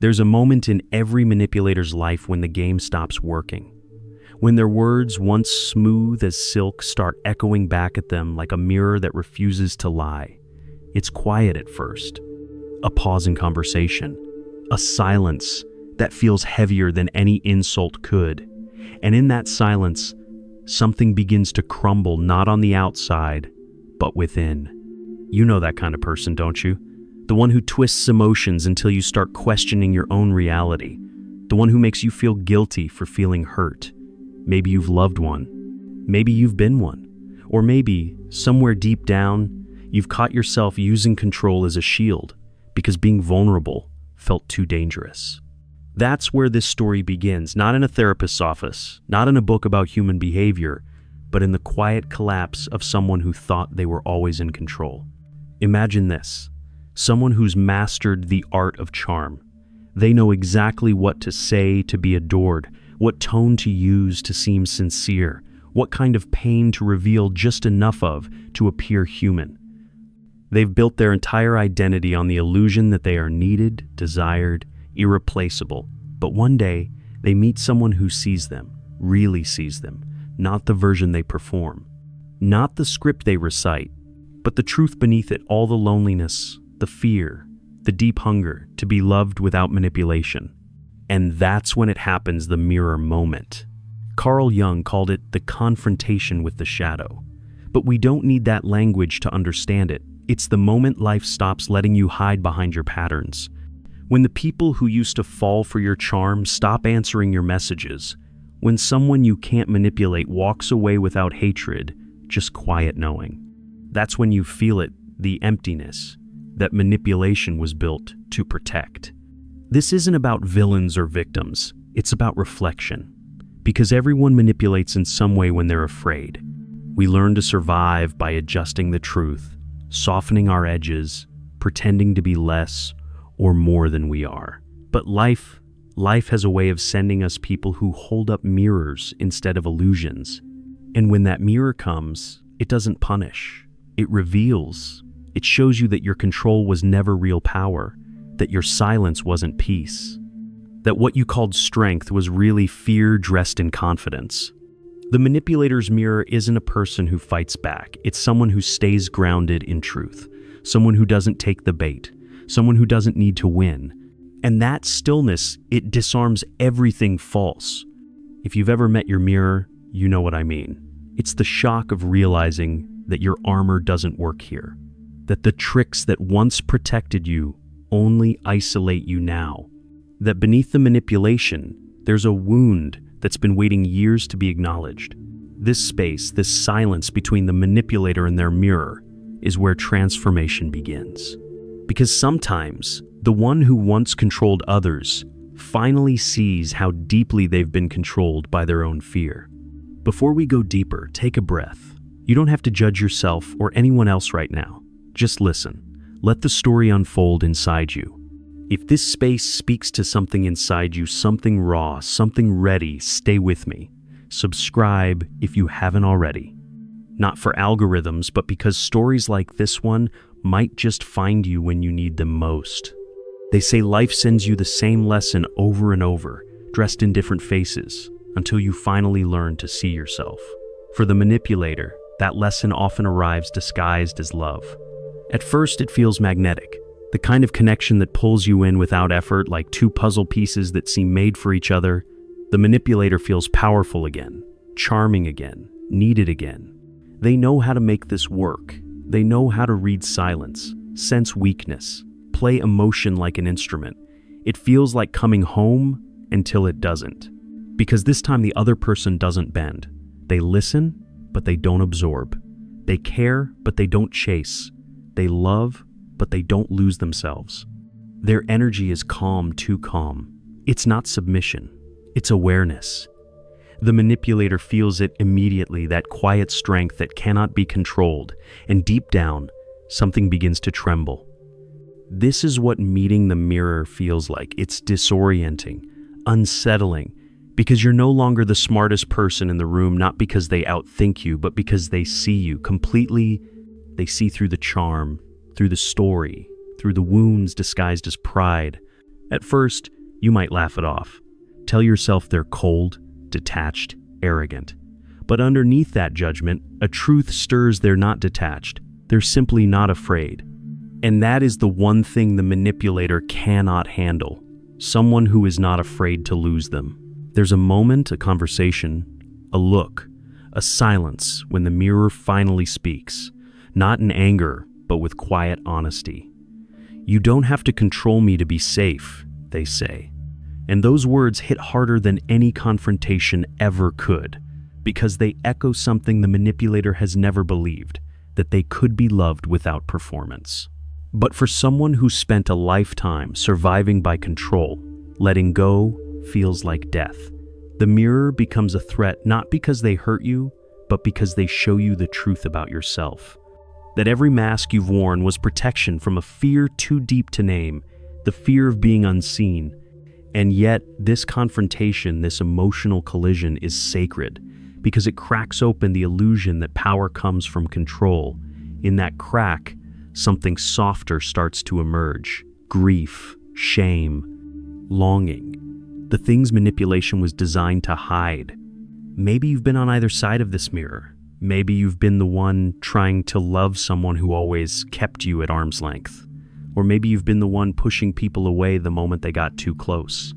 There's a moment in every manipulator's life when the game stops working. When their words, once smooth as silk, start echoing back at them like a mirror that refuses to lie. It's quiet at first. A pause in conversation. A silence that feels heavier than any insult could. And in that silence, something begins to crumble, not on the outside, but within. You know that kind of person, don't you? The one who twists emotions until you start questioning your own reality. The one who makes you feel guilty for feeling hurt. Maybe you've loved one. Maybe you've been one. Or maybe, somewhere deep down, you've caught yourself using control as a shield because being vulnerable felt too dangerous. That's where this story begins, not in a therapist's office, not in a book about human behavior, but in the quiet collapse of someone who thought they were always in control. Imagine this. Someone who's mastered the art of charm. They know exactly what to say to be adored, what tone to use to seem sincere, what kind of pain to reveal just enough of to appear human. They've built their entire identity on the illusion that they are needed, desired, irreplaceable. But one day, they meet someone who sees them, really sees them, not the version they perform, not the script they recite, but the truth beneath it, all the loneliness, the fear, the deep hunger to be loved without manipulation. And that's when it happens, the mirror moment. Carl Jung called it the confrontation with the shadow. But we don't need that language to understand it. It's the moment life stops letting you hide behind your patterns. When the people who used to fall for your charm stop answering your messages. When someone you can't manipulate walks away without hatred, just quiet knowing. That's when you feel it, the emptiness that manipulation was built to protect. This isn't about villains or victims, it's about reflection. Because everyone manipulates in some way when they're afraid. We learn to survive by adjusting the truth, softening our edges, pretending to be less or more than we are. But life has a way of sending us people who hold up mirrors instead of illusions. And when that mirror comes, it doesn't punish, it reveals. It shows you that your control was never real power, that your silence wasn't peace, that what you called strength was really fear dressed in confidence. The manipulator's mirror isn't a person who fights back. It's someone who stays grounded in truth, someone who doesn't take the bait, someone who doesn't need to win. And that stillness, it disarms everything false. If you've ever met your mirror, you know what I mean. It's the shock of realizing that your armor doesn't work here, that the tricks that once protected you only isolate you now, that beneath the manipulation, there's a wound that's been waiting years to be acknowledged. This space, this silence between the manipulator and their mirror, is where transformation begins. Because sometimes, the one who once controlled others finally sees how deeply they've been controlled by their own fear. Before we go deeper, take a breath. You don't have to judge yourself or anyone else right now. Just listen. Let the story unfold inside you. If this space speaks to something inside you, something raw, something ready, stay with me. Subscribe if you haven't already. Not for algorithms, but because stories like this one might just find you when you need them most. They say life sends you the same lesson over and over, dressed in different faces, until you finally learn to see yourself. For the manipulator, that lesson often arrives disguised as love. At first, it feels magnetic, the kind of connection that pulls you in without effort, like two puzzle pieces that seem made for each other. The manipulator feels powerful again, charming again, needed again. They know how to make this work. They know how to read silence, sense weakness, play emotion like an instrument. It feels like coming home until it doesn't. Because this time the other person doesn't bend. They listen, but they don't absorb. They care, but they don't chase. They love, but they don't lose themselves. Their energy is calm, too calm. It's not submission, it's awareness. The manipulator feels it immediately, that quiet strength that cannot be controlled, and deep down, something begins to tremble. This is what meeting the mirror feels like. It's disorienting, unsettling, because you're no longer the smartest person in the room, not because they outthink you, but because they see you completely. They see through the charm, through the story, through the wounds disguised as pride. At first, you might laugh it off. Tell yourself they're cold, detached, arrogant. But underneath that judgment, a truth stirs. They're not detached. They're simply not afraid. And that is the one thing the manipulator cannot handle. Someone who is not afraid to lose them. There's a moment, a conversation, a look, a silence when the mirror finally speaks. Not in anger, but with quiet honesty. "You don't have to control me to be safe," they say. And those words hit harder than any confrontation ever could, because they echo something the manipulator has never believed, that they could be loved without performance. But for someone who spent a lifetime surviving by control, letting go feels like death. The mirror becomes a threat not because they hurt you, but because they show you the truth about yourself. That every mask you've worn was protection from a fear too deep to name, the fear of being unseen. And yet, this confrontation, this emotional collision is sacred because it cracks open the illusion that power comes from control. In that crack, something softer starts to emerge. Grief, shame, longing. The things manipulation was designed to hide. Maybe you've been on either side of this mirror. Maybe you've been the one trying to love someone who always kept you at arm's length. Or maybe you've been the one pushing people away the moment they got too close.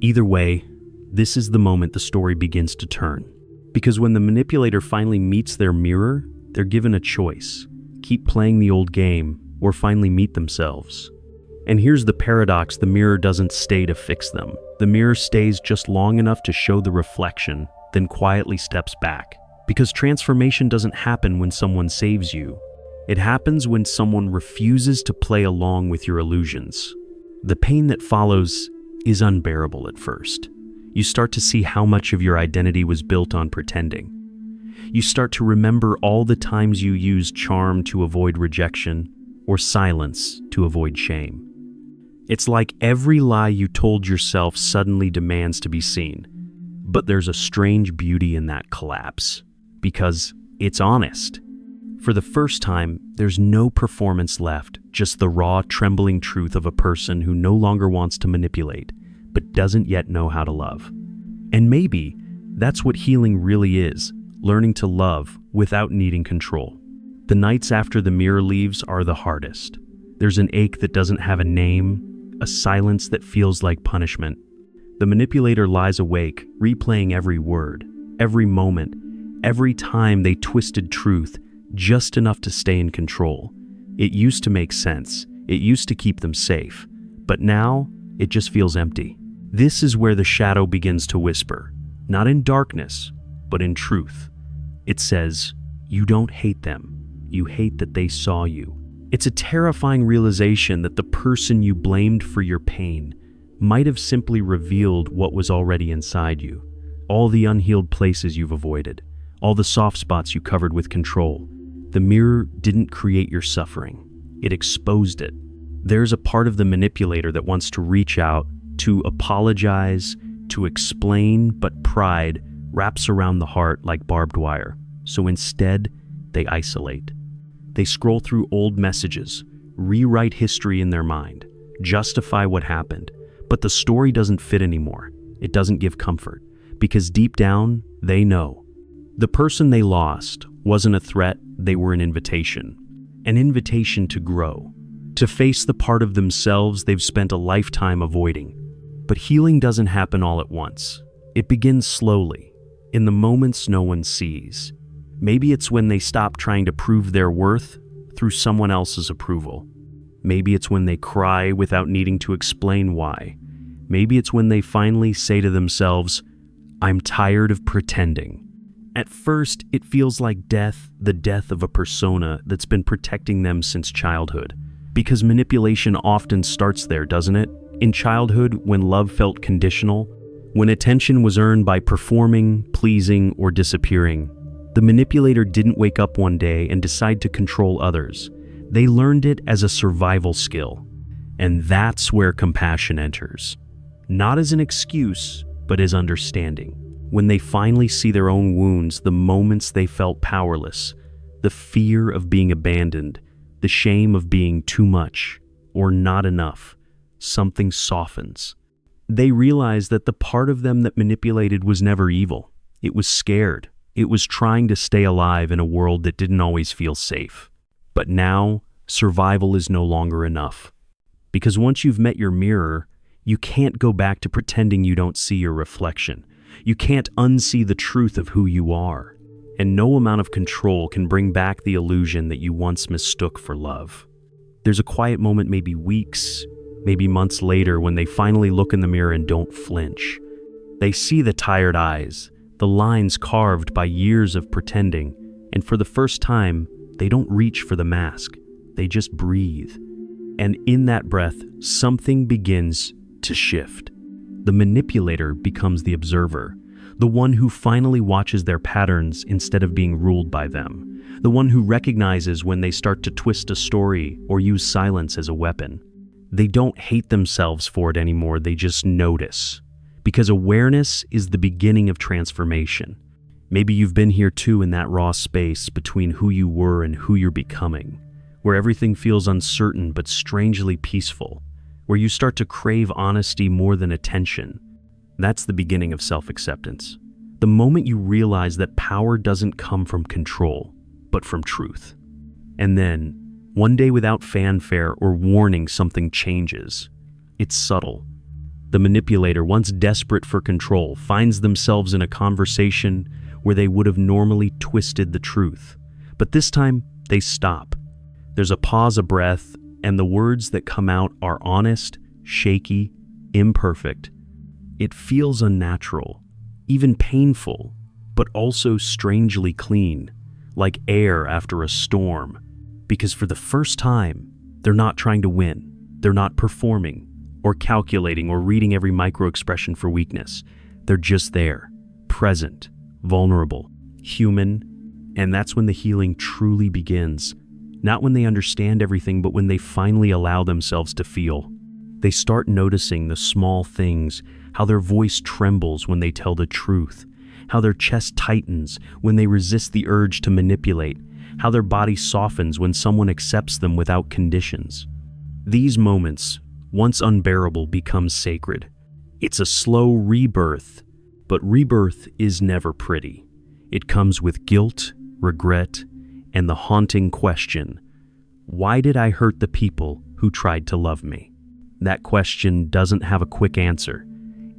Either way, this is the moment the story begins to turn. Because when the manipulator finally meets their mirror, they're given a choice. Keep playing the old game, or finally meet themselves. And here's the paradox: the mirror doesn't stay to fix them. The mirror stays just long enough to show the reflection, then quietly steps back. Because transformation doesn't happen when someone saves you. It happens when someone refuses to play along with your illusions. The pain that follows is unbearable at first. You start to see how much of your identity was built on pretending. You start to remember all the times you used charm to avoid rejection, or silence to avoid shame. It's like every lie you told yourself suddenly demands to be seen. But there's a strange beauty in that collapse, because it's honest. For the first time, there's no performance left, just the raw, trembling truth of a person who no longer wants to manipulate, but doesn't yet know how to love. And maybe that's what healing really is, learning to love without needing control. The nights after the mirror leaves are the hardest. There's an ache that doesn't have a name, a silence that feels like punishment. The manipulator lies awake, replaying every word, every moment, every time they twisted truth, just enough to stay in control. It used to make sense. It used to keep them safe. But now, it just feels empty. This is where the shadow begins to whisper, not in darkness, but in truth. It says, "You don't hate them. You hate that they saw you." It's a terrifying realization that the person you blamed for your pain might have simply revealed what was already inside you. All the unhealed places you've avoided, all the soft spots you covered with control. The mirror didn't create your suffering. It exposed it. There's a part of the manipulator that wants to reach out, to apologize, to explain, but pride wraps around the heart like barbed wire. So instead, they isolate. They scroll through old messages, rewrite history in their mind, justify what happened. But the story doesn't fit anymore. It doesn't give comfort, because deep down, they know. The person they lost wasn't a threat, they were an invitation to grow, to face the part of themselves they've spent a lifetime avoiding. But healing doesn't happen all at once. It begins slowly, in the moments no one sees. Maybe it's when they stop trying to prove their worth through someone else's approval. Maybe it's when they cry without needing to explain why. Maybe it's when they finally say to themselves, "I'm tired of pretending." At first, it feels like death, the death of a persona that's been protecting them since childhood. Because manipulation often starts there, doesn't it? In childhood, when love felt conditional, when attention was earned by performing, pleasing, or disappearing. The manipulator didn't wake up one day and decide to control others. They learned it as a survival skill. And that's where compassion enters. Not as an excuse, but as understanding. When they finally see their own wounds, the moments they felt powerless, the fear of being abandoned, the shame of being too much or not enough, something softens. They realize that the part of them that manipulated was never evil. It was scared. It was trying to stay alive in a world that didn't always feel safe. But now, survival is no longer enough. Because once you've met your mirror, you can't go back to pretending you don't see your reflection. You can't unsee the truth of who you are. And no amount of control can bring back the illusion that you once mistook for love. There's a quiet moment, maybe weeks, maybe months later, when they finally look in the mirror and don't flinch. They see the tired eyes, the lines carved by years of pretending, and for the first time, they don't reach for the mask. They just breathe. And in that breath, something begins to shift. The manipulator becomes the observer, the one who finally watches their patterns instead of being ruled by them, the one who recognizes when they start to twist a story or use silence as a weapon. They don't hate themselves for it anymore, they just notice. Because awareness is the beginning of transformation. Maybe you've been here too, in that raw space between who you were and who you're becoming, where everything feels uncertain but strangely peaceful, where you start to crave honesty more than attention. That's the beginning of self-acceptance. The moment you realize that power doesn't come from control, but from truth. And then, one day without fanfare or warning, something changes. It's subtle. The manipulator, once desperate for control, finds themselves in a conversation where they would have normally twisted the truth. But this time, they stop. There's a pause, a breath, and the words that come out are honest, shaky, imperfect. It feels unnatural, even painful, but also strangely clean, like air after a storm. Because for the first time, they're not trying to win. They're not performing, or calculating, or reading every micro-expression for weakness. They're just there, present, vulnerable, human, and that's when the healing truly begins. Not when they understand everything, but when they finally allow themselves to feel. They start noticing the small things, how their voice trembles when they tell the truth, how their chest tightens when they resist the urge to manipulate, how their body softens when someone accepts them without conditions. These moments, once unbearable, become sacred. It's a slow rebirth, but rebirth is never pretty. It comes with guilt, regret, and the haunting question, why did I hurt the people who tried to love me? That question doesn't have a quick answer.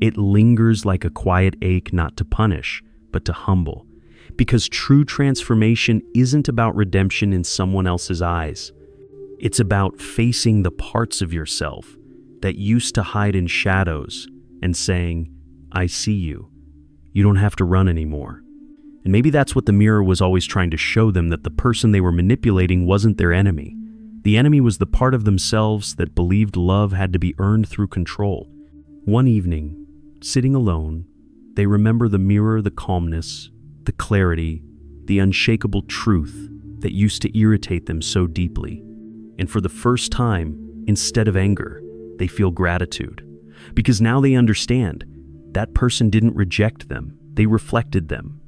It lingers like a quiet ache, not to punish, but to humble. Because true transformation isn't about redemption in someone else's eyes. It's about facing the parts of yourself that used to hide in shadows and saying, I see you. You don't have to run anymore. And maybe that's what the mirror was always trying to show them, that the person they were manipulating wasn't their enemy. The enemy was the part of themselves that believed love had to be earned through control. One evening, sitting alone, they remember the mirror, the calmness, the clarity, the unshakable truth that used to irritate them so deeply. And for the first time, instead of anger, they feel gratitude. Because now they understand that person didn't reject them, they reflected them.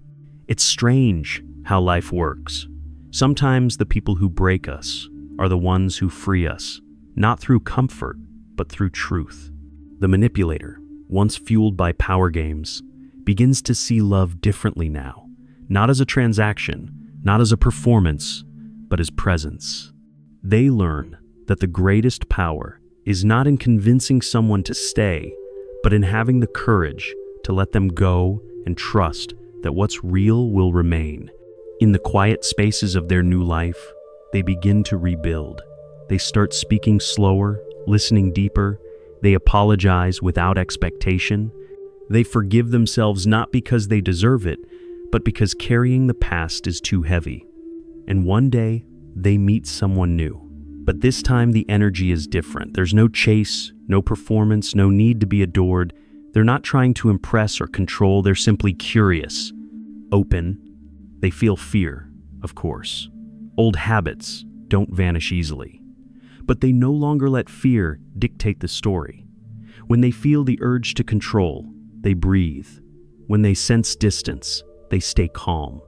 It's strange how life works. Sometimes the people who break us are the ones who free us, not through comfort, but through truth. The manipulator, once fueled by power games, begins to see love differently now, not as a transaction, not as a performance, but as presence. They learn that the greatest power is not in convincing someone to stay, but in having the courage to let them go and trust that what's real will remain. In the quiet spaces of their new life, they begin to rebuild. They start speaking slower, listening deeper. They apologize without expectation. They forgive themselves not because they deserve it, but because carrying the past is too heavy. And one day, they meet someone new. But this time the energy is different. There's no chase, no performance, no need to be adored. They're not trying to impress or control, they're simply curious, open. They feel fear, of course. Old habits don't vanish easily. But they no longer let fear dictate the story. When they feel the urge to control, they breathe. When they sense distance, they stay calm.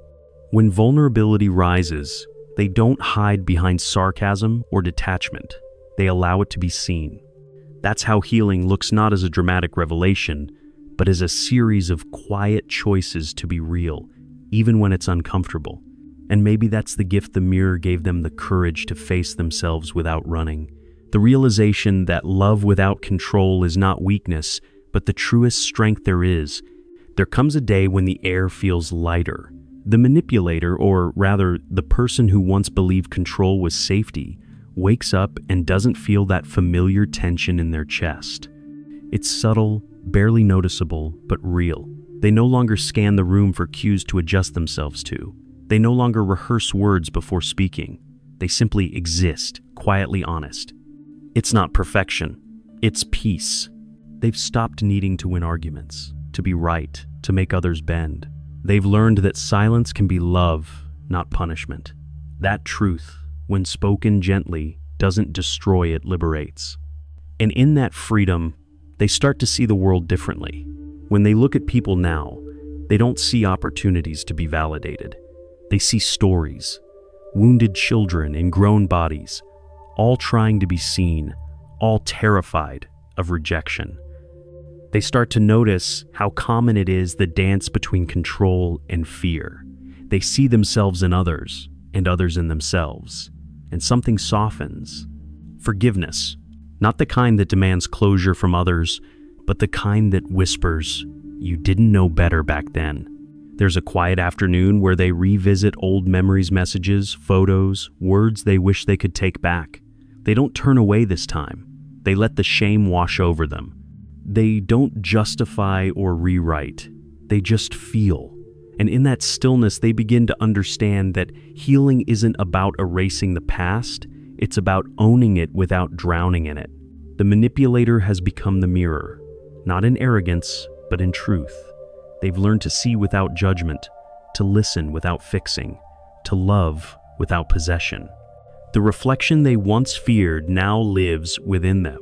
When vulnerability rises, they don't hide behind sarcasm or detachment. They allow it to be seen. That's how healing looks, not as a dramatic revelation, but as a series of quiet choices to be real, even when it's uncomfortable. And maybe that's the gift the mirror gave them, the courage to face themselves without running. The realization that love without control is not weakness, but the truest strength there is. There comes a day when the air feels lighter. The manipulator, or rather, the person who once believed control was safety, wakes up and doesn't feel that familiar tension in their chest. It's subtle, barely noticeable, but real. They no longer scan the room for cues to adjust themselves to. They no longer rehearse words before speaking. They simply exist, quietly honest. It's not perfection. It's peace. They've stopped needing to win arguments, to be right, to make others bend. They've learned that silence can be love, not punishment. That truth, when spoken gently, doesn't destroy, it liberates. And in that freedom, they start to see the world differently. When they look at people now, they don't see opportunities to be validated. They see stories, wounded children in grown bodies, all trying to be seen, all terrified of rejection. They start to notice how common it is, the dance between control and fear. They see themselves in others, and others in themselves, and something softens. Forgiveness, not the kind that demands closure from others, but the kind that whispers, "You didn't know better back then." There's a quiet afternoon where they revisit old memories, messages, photos, words they wish they could take back. They don't turn away this time. They let the shame wash over them. They don't justify or rewrite. They just feel. And in that stillness, they begin to understand that healing isn't about erasing the past. It's about owning it without drowning in it. The manipulator has become the mirror, not in arrogance, but in truth. They've learned to see without judgment, to listen without fixing, to love without possession. The reflection they once feared now lives within them,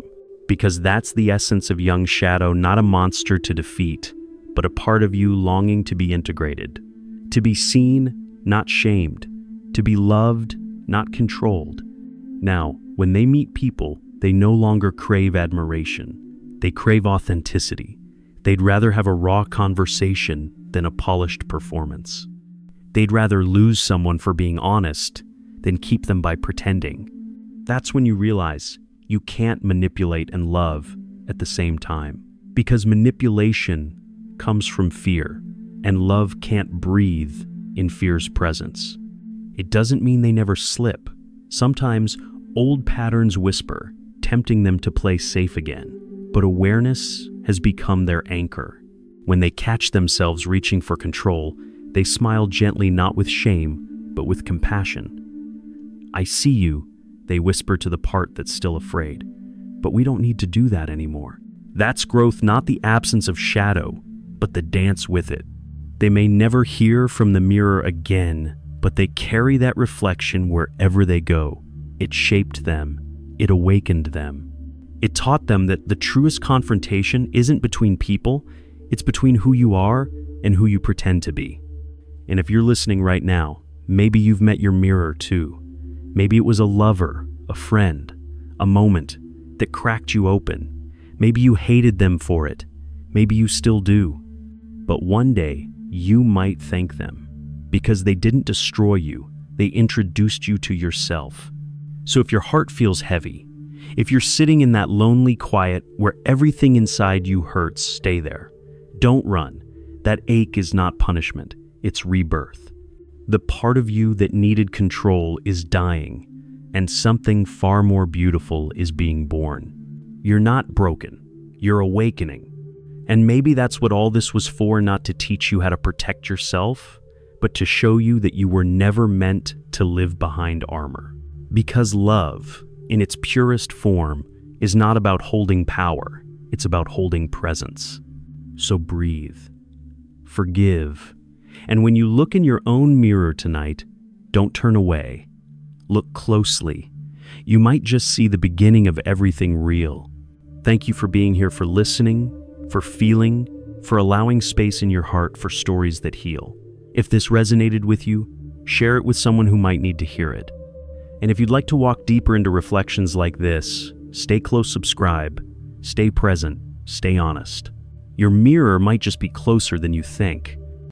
because that's the essence of young shadow, not a monster to defeat, but a part of you longing to be integrated, to be seen, not shamed, to be loved, not controlled. Now, when they meet people, they no longer crave admiration. They crave authenticity. They'd rather have a raw conversation than a polished performance. They'd rather lose someone for being honest than keep them by pretending. That's when you realize you can't manipulate and love at the same time, because manipulation comes from fear, and love can't breathe in fear's presence. It doesn't mean they never slip. Sometimes old patterns whisper, tempting them to play safe again, but awareness has become their anchor. When they catch themselves reaching for control, they smile gently, not with shame, but with compassion. "I see you," they whisper to the part that's still afraid. "But we don't need to do that anymore." That's growth, not the absence of shadow, but the dance with it. They may never hear from the mirror again, but they carry that reflection wherever they go. It shaped them. It awakened them. It taught them that the truest confrontation isn't between people, it's between who you are and who you pretend to be. And if you're listening right now, maybe you've met your mirror too. Maybe it was a lover, a friend, a moment that cracked you open. Maybe you hated them for it. Maybe you still do. But one day, you might thank them, because they didn't destroy you, they introduced you to yourself. So if your heart feels heavy, if you're sitting in that lonely quiet where everything inside you hurts, stay there. Don't run. That ache is not punishment, it's rebirth. The part of you that needed control is dying, and something far more beautiful is being born. You're not broken, you're awakening. And maybe that's what all this was for, not to teach you how to protect yourself, but to show you that you were never meant to live behind armor. Because love, in its purest form, is not about holding power, it's about holding presence. So breathe, forgive, and when you look in your own mirror tonight, don't turn away. Look closely. You might just see the beginning of everything real. Thank you for being here, for listening, for feeling, for allowing space in your heart for stories that heal. If this resonated with you, share it with someone who might need to hear it. And if you'd like to walk deeper into reflections like this, stay close, subscribe, Stay present, stay honest. Your mirror might just be closer than you think.